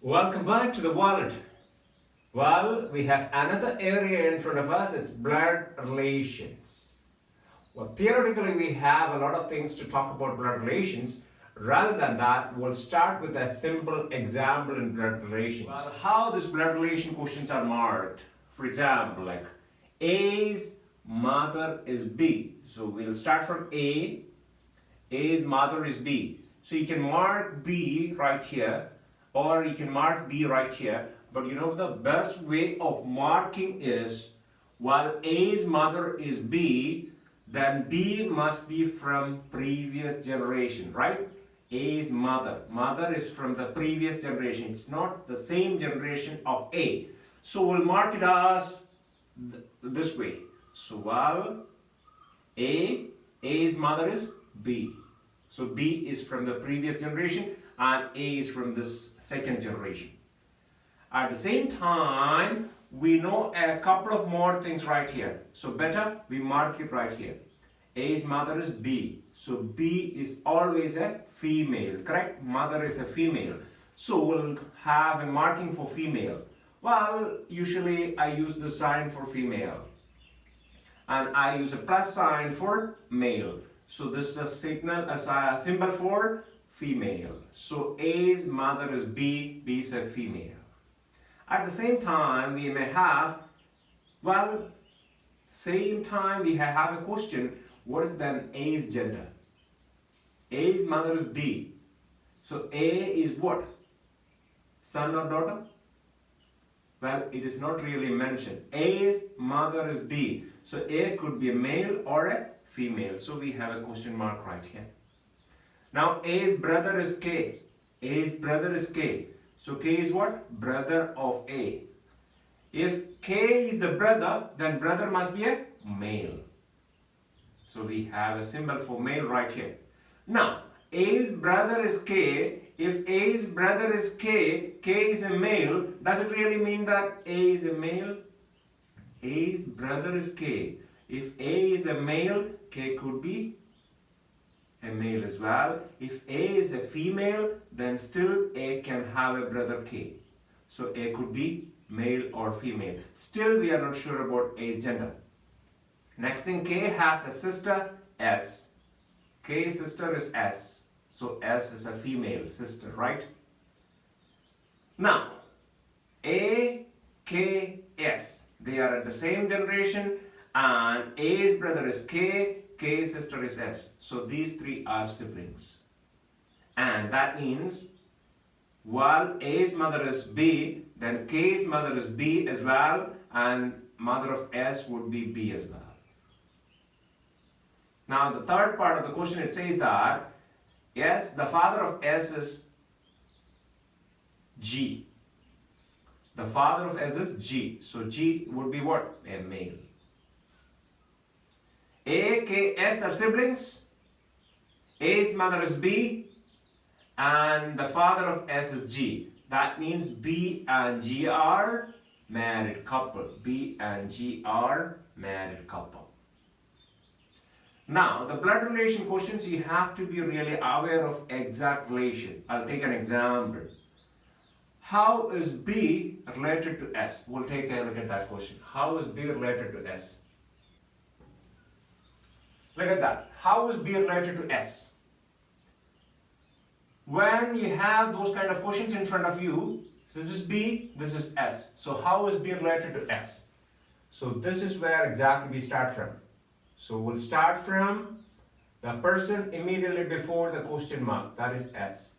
Welcome back to the Walnut. Well, we have another area in front of us. It's blood relations. Well, theoretically, we have a lot of things to talk about blood relations. Rather than that, we'll start with a simple example in blood relations. Well, how these blood relation questions are marked. For example, like A's mother is B. So we'll start from A. A's mother is B. So you can mark B right here, or you can mark B right here. But you know the best way of marking is, while A's mother is B, then B must be from previous generation, right? A's mother is from the previous generation. It's not the same generation of A. So we'll mark it as this way. So while A's mother is B. So B is from the previous generation and A is from this second generation. At the same time, we know a couple of more things right here. So better we mark it right here. A's mother is B. So B is always a female, correct? Mother is a female. So we'll have a marking for female. Well, usually I use the sign for female. And I use a plus sign for male. So this is a signal, as a symbol for female. So A's mother is B, B is a female. At the same time, we may have, a question, what is then A's gender? A's mother is B. So A is what? Son or daughter? Well, it is not really mentioned. A's mother is B. So A could be a male or a female. So we have a question mark right here. Now A's brother is K. A's brother is K. So K is what? Brother of A. If K is the brother, then brother must be a male. So we have a symbol for male right here. Now, A's brother is K. If A's brother is K, K is a male, does it really mean that A is a male? A's brother is K. If A is a male, K could be a male as well. If A is a female, then still A can have a brother K. So A could be male or female. Still we are not sure about A's gender. Next thing, K has a sister S. K's sister is S. So S is a female sister, right? Now, A, K, S. They are at the same generation and A's brother is K, K's sister is S. So these three are siblings. And that means while A's mother is B, then K's mother is B as well, and mother of S would be B as well. Now the third part of the question, it says that yes, the father of S is G. The father of S is G. So G would be what? A male. A, K, S are siblings. A's mother is B. And the father of S is G. That means B and G are married couple. B and G are married couple. Now, the blood relation questions, you have to be really aware of exact relation. I'll take an example. How is B related to S? We'll take a look at that question. How is B related to S? Look at that. How is B related to S? When you have those kind of questions in front of you, so this is B, this is S. So how is B related to S? So this is where exactly we start from. So we'll start from the person immediately before the question mark, that is S.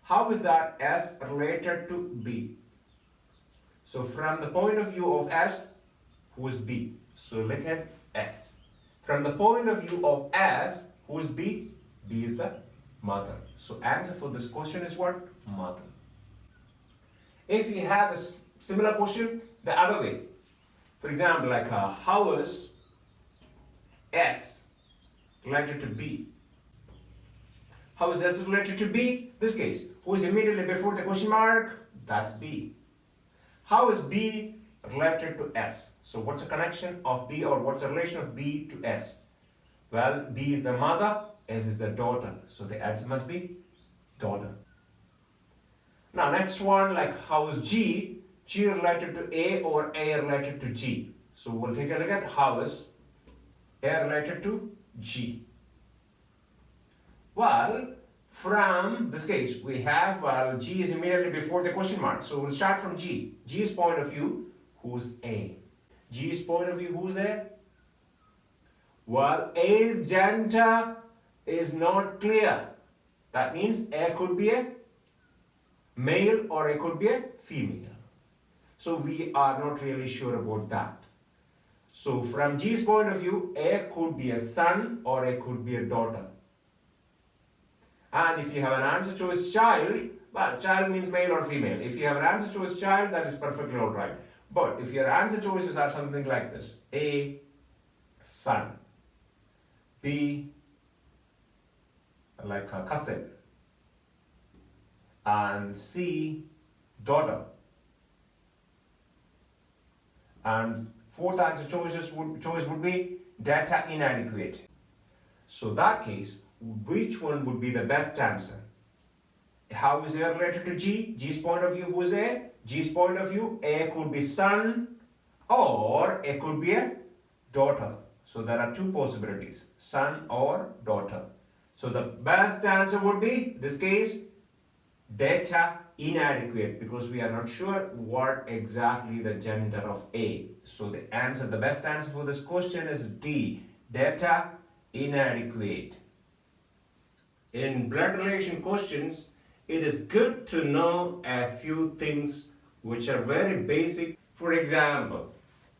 How is that S related to B? So from the point of view of S, who is B? So look at S. From the point of view of S, who is B? B is the mother. So answer for this question is what? Mother. If we have a similar question the other way, for example, like how is S related to B? How is S related to B? This case, who is immediately before the question mark? That's B. How is B related to S? So what's the connection of B, or what's the relation of B to S? Well, B is the mother, S is the daughter. So the answer must be daughter. Now next one, like how is G related to A or A related to G? So we'll take a look at how is A related to G. Well, from this case, we have, G is immediately before the question mark. So we'll start from G. G's point of view, who's A? G's point of view, who's A? Well, A's gender is not clear. That means A could be a male or it could be a female. So we are not really sure about that. So from G's point of view, A could be a son or A could be a daughter. And if you have an answer choice child, well, child means male or female. If you have an answer choice child, that is perfectly alright. But if your answer choices are something like this, A, son, B, like a cousin, and C, daughter, and fourth answer choice would be data inadequate. So that case, which one would be the best answer? How is A related to G? G's point of view, who is A? G's point of view, A could be son or A could be a daughter. So there are two possibilities, son or daughter. So the best answer would be, this case, data inadequate, because we are not sure what exactly the gender of A. So the answer, the best answer for this question is D, data inadequate. In blood relation questions, it is good to know a few things which are very basic. For example,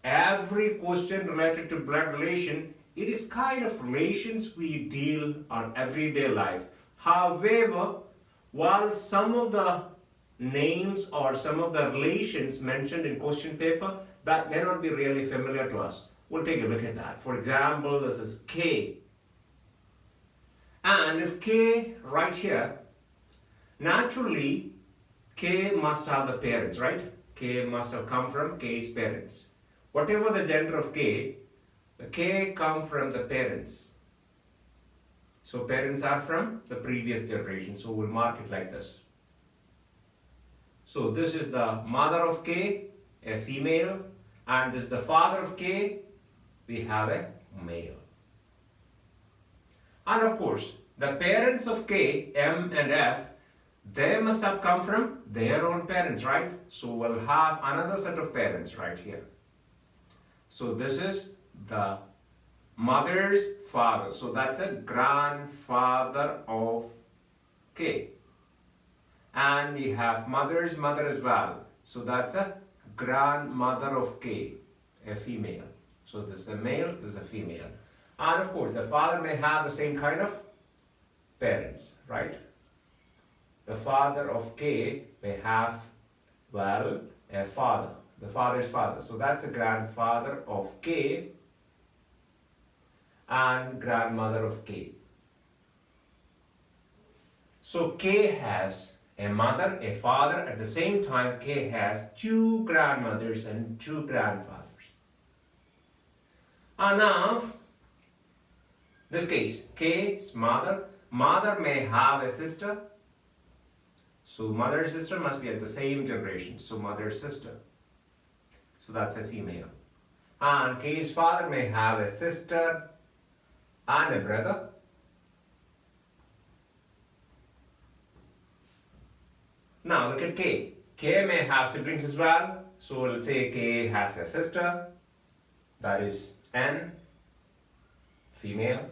every question related to blood relation, it is kind of relations we deal on everyday life. However, while some of the names or some of the relations mentioned in question paper, that may not be really familiar to us. We'll take a look at that. For example, this is K. And if K right here, naturally K must have the parents, right? K must have come from K's parents. Whatever the gender of K, the K come from the parents. So parents are from the previous generation. So we'll mark it like this. So this is the mother of K, a female, and this is the father of K, we have a male. And of course, the parents of K, M and F, they must have come from their own parents, right? So we'll have another set of parents right here. So this is the mother's father. So that's a grandfather of K. And we have mother's mother as well. So that's a grandmother of K, a female. So this is a male, this is a female. And of course, the father may have the same kind of parents, right? The father of K may have, well, a father, the father's father. So that's a grandfather of K and grandmother of K. So K has a mother, a father. At the same time, K has two grandmothers and two grandfathers. And now, this case, K's mother may have a sister. So mother and sister must be at the same generation. So mother's sister. So that's a female. And K's father may have a sister and a brother. Now look at K. K may have siblings as well. So let's say K has a sister. That is N, female.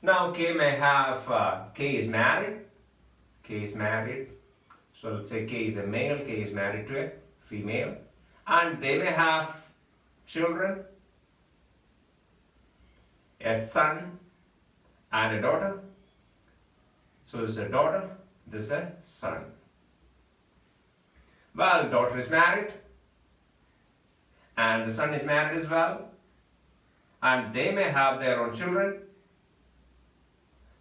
Now K may have, K is married. K is married. So let's say K is a male, K is married to a female. And they may have children, a son and a daughter. So this is a daughter, this is a son. Well, the daughter is married and the son is married as well. And they may have their own children.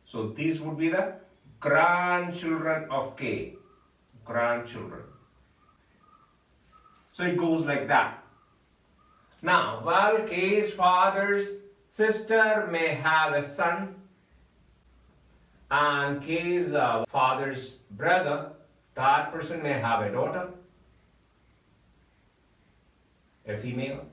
So these would be the grandchildren of K. Grandchildren. So it goes like that. Now, while K's father's sister may have a son and K's father's brother That person may have a daughter, a female.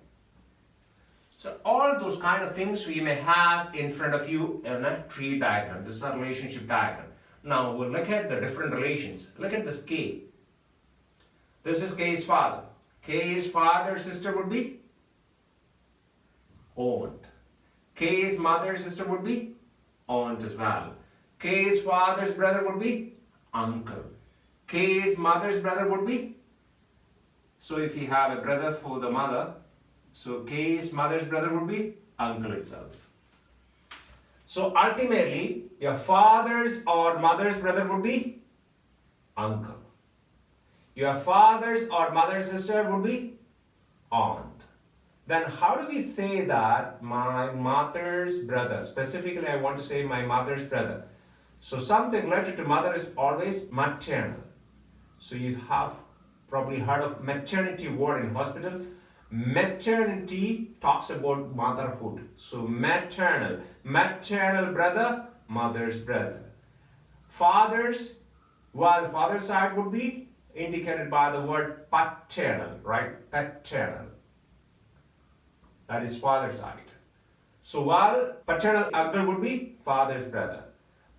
So all those kind of things we may have in front of you in a tree diagram. This is a relationship diagram. Now we'll look at the different relations. Look at this K. This is K's father. K's father's sister would be aunt. K's mother's sister would be aunt as well. K's father's brother would be uncle. K's mother's brother would be. So if you have a brother for the mother, so K's mother's brother would be uncle itself. So ultimately, your father's or mother's brother would be uncle. Your father's or mother's sister would be aunt. Then how do we say that my mother's brother? Specifically, I want to say my mother's brother. So something related to mother is always maternal. So you have probably heard of maternity ward in hospital. Maternity talks about motherhood. So maternal brother, mother's brother. Father's, well, father's side would be indicated by the word paternal, right? Paternal. That is father's side. So while paternal uncle would be father's brother.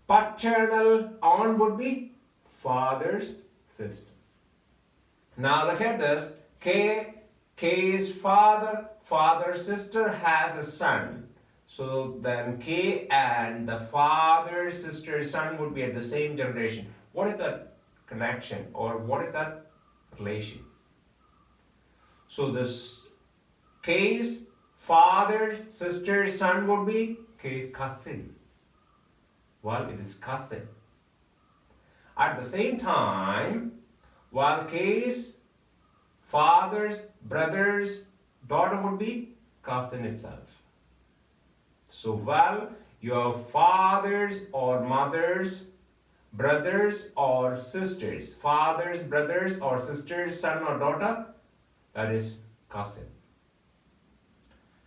Paternal aunt would be father's sister. Now look at this. K's father's sister has a son. So then K and the father's sister's son would be at the same generation. What is that connection or what is that relation? So this K's father's sister's son would be K's cousin. Well, it is cousin. At the same time, while K's father's brother's daughter would be cousin itself. So while your father's or mother's brothers or sisters, father's brothers or sisters, son or daughter, that is cousin.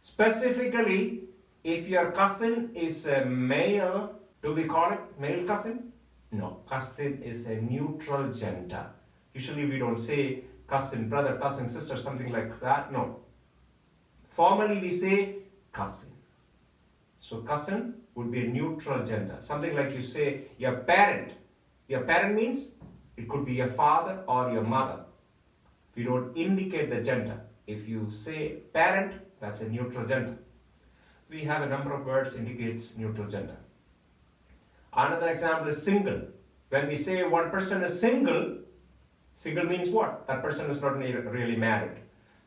Specifically, if your cousin is a male, do we call it male cousin? No, cousin is a neutral gender. Usually we don't say cousin brother, cousin sister, something like that. No. Formally we say cousin. So cousin would be a neutral gender. Something like you say your parent. Your parent means it could be your father or your mother. We don't indicate the gender. If you say parent, that's a neutral gender. We have a number of words indicates neutral gender. Another example is single. When we say one person is single, single means what? That person is not really married.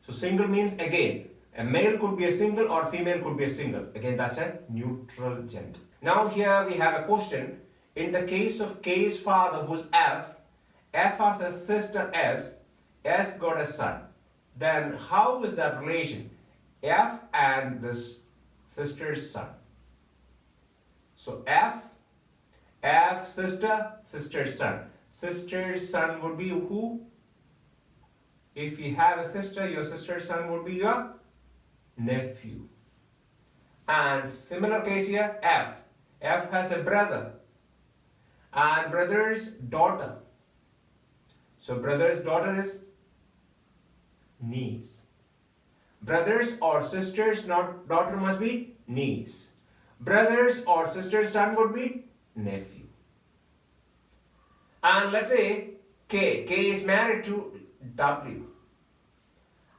So single means again, a male could be a single or female could be a single. Again, that's a neutral gender. Now here we have a question. In the case of K's father who's F has a sister S got a son. Then how is that relation? F and this sister's son. So F sister, sister's son. Sister's son would be who? If you have a sister, your sister's son would be your nephew. And similar case here, F has a brother and brother's daughter. So brother's daughter is niece. Brothers or sisters daughter must be niece. Brothers or sister's son would be nephew. And let's say K is married to W.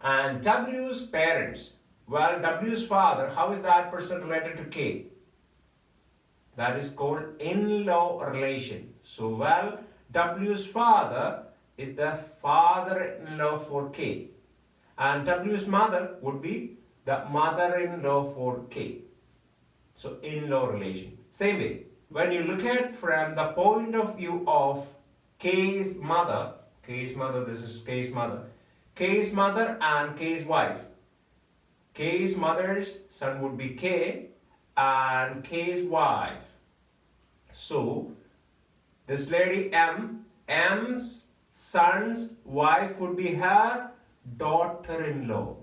And W's parents, well, W's father, how is that person related to K? That is called in-law relation. So, well, W's father is the father-in-law for K. And W's mother would be the mother-in-law for K. So, in-law relation. Same way, when you look at from the point of view of K's mother, this is K's mother and K's wife. K's mother's son would be K and K's wife. So, this lady M's son's wife would be her daughter-in-law.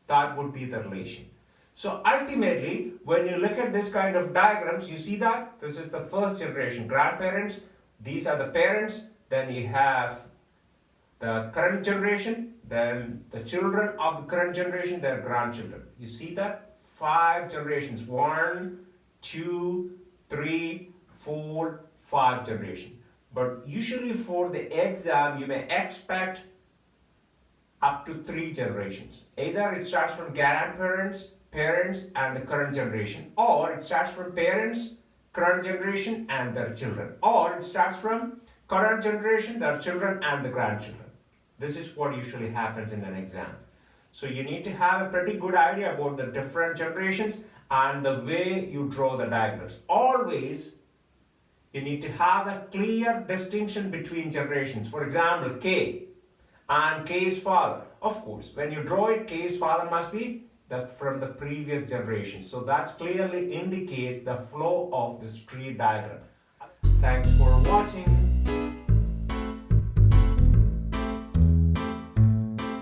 That would be the relation. So ultimately, when you look at this kind of diagrams, you see that this is the first generation. Grandparents, these are the parents, then you have the current generation, then the children of the current generation, their grandchildren. You see that? 5 generations. 1, 2, 3, 4, 5 generations. But usually for the exam, you may expect up to 3 generations. Either it starts from grandparents, parents, and the current generation, or it starts from parents, current generation, and their children, or it starts from current generation, their children, and the grandchildren. This is what usually happens in an exam. So you need to have a pretty good idea about the different generations and the way you draw the diagrams. Always, you need to have a clear distinction between generations. For example, K and K's father. Of course, when you draw it, K's father must be from the previous generation. So that clearly indicates the flow of this tree diagram. Thanks for watching.